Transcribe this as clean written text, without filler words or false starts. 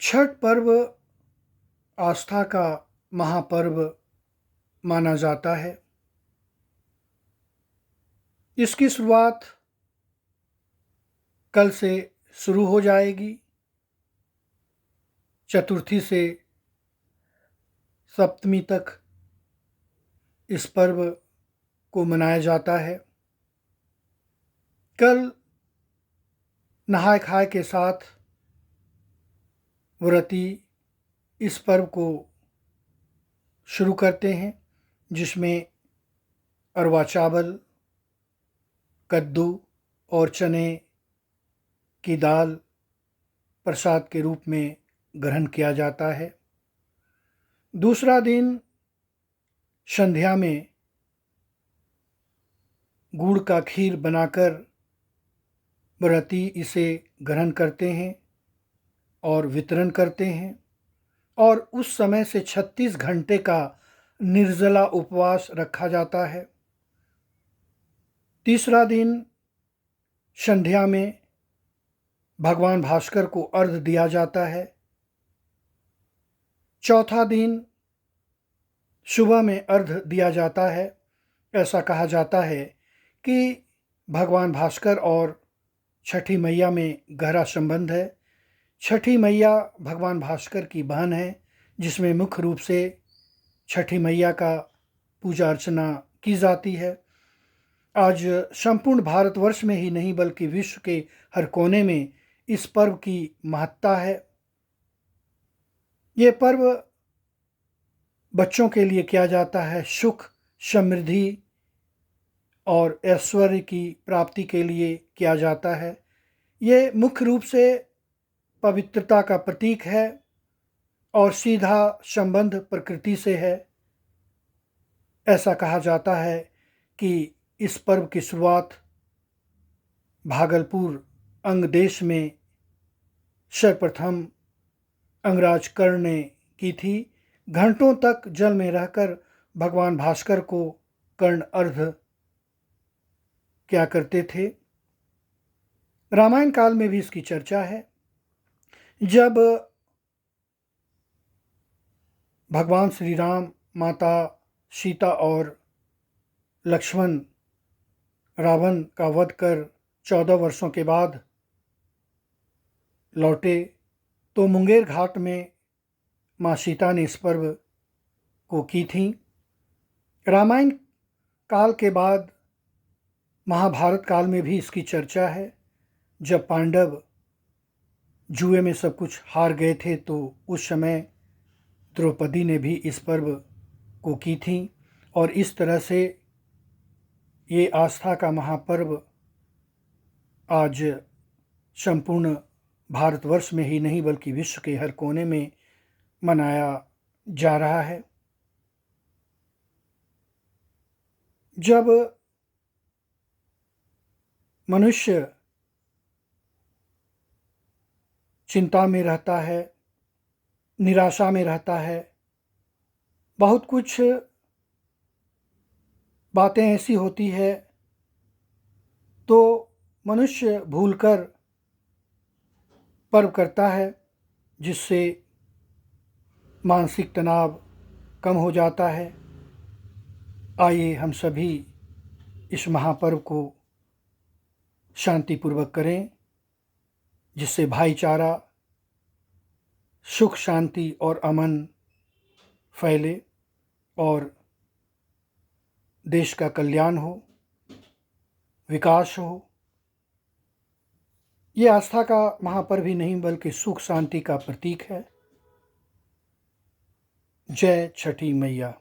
छठ पर्व आस्था का महापर्व माना जाता है। इसकी शुरुआत कल से शुरू हो जाएगी। चतुर्थी से सप्तमी तक इस पर्व को मनाया जाता है। कल नहाय खाए के साथ व्रती इस पर्व को शुरू करते हैं, जिसमें अरवा चावल, कद्दू और चने की दाल प्रसाद के रूप में ग्रहण किया जाता है। दूसरा दिन संध्या में गुड़ का खीर बनाकर व्रती इसे ग्रहण करते हैं और वितरण करते हैं, और उस समय से 36 घंटे का निर्जला उपवास रखा जाता है। तीसरा दिन संध्या में भगवान भास्कर को अर्घ्य दिया जाता है। चौथा दिन सुबह में अर्घ्य दिया जाता है। ऐसा कहा जाता है कि भगवान भास्कर और छठी मैया में गहरा संबंध है। छठी मैया भगवान भास्कर की बहन है, जिसमें मुख्य रूप से छठी मैया का पूजा अर्चना की जाती है। आज संपूर्ण भारतवर्ष में ही नहीं बल्कि विश्व के हर कोने में इस पर्व की महत्ता है। ये पर्व बच्चों के लिए किया जाता है, सुख, समृद्धि और ऐश्वर्य की प्राप्ति के लिए किया जाता है। ये मुख्य रूप से पवित्रता का प्रतीक है और सीधा संबंध प्रकृति से है। ऐसा कहा जाता है कि इस पर्व की शुरुआत भागलपुर अंग देश में सर्वप्रथम अंगराज कर्ण ने की थी। घंटों तक जल में रहकर भगवान भास्कर को कर्ण अर्घ्य क्या करते थे। रामायण काल में भी इसकी चर्चा है। जब भगवान श्री राम, माता सीता और लक्ष्मण रावण का वध कर 14 वर्षों के बाद लौटे, तो मुंगेर घाट में माँ सीता ने इस पर्व को की थी। रामायण काल के बाद महाभारत काल में भी इसकी चर्चा है। जब पांडव जुए में सब कुछ हार गए थे, तो उस समय द्रौपदी ने भी इस पर्व को की थी, और इस तरह से ये आस्था का महापर्व आज संपूर्ण भारतवर्ष में ही नहीं बल्कि विश्व के हर कोने में मनाया जा रहा है। जब मनुष्य चिंता में रहता है, निराशा में रहता है, बहुत कुछ बातें ऐसी होती है, तो मनुष्य भूलकर पर्व करता है, जिससे मानसिक तनाव कम हो जाता है। आइए हम सभी इस महापर्व को शांतिपूर्वक करें, जिससे भाईचारा, सुख, शांति और अमन फैले और देश का कल्याण हो, विकास हो। ये आस्था का महापर्व ही नहीं बल्कि सुख शांति का प्रतीक है। जय छठी मैया।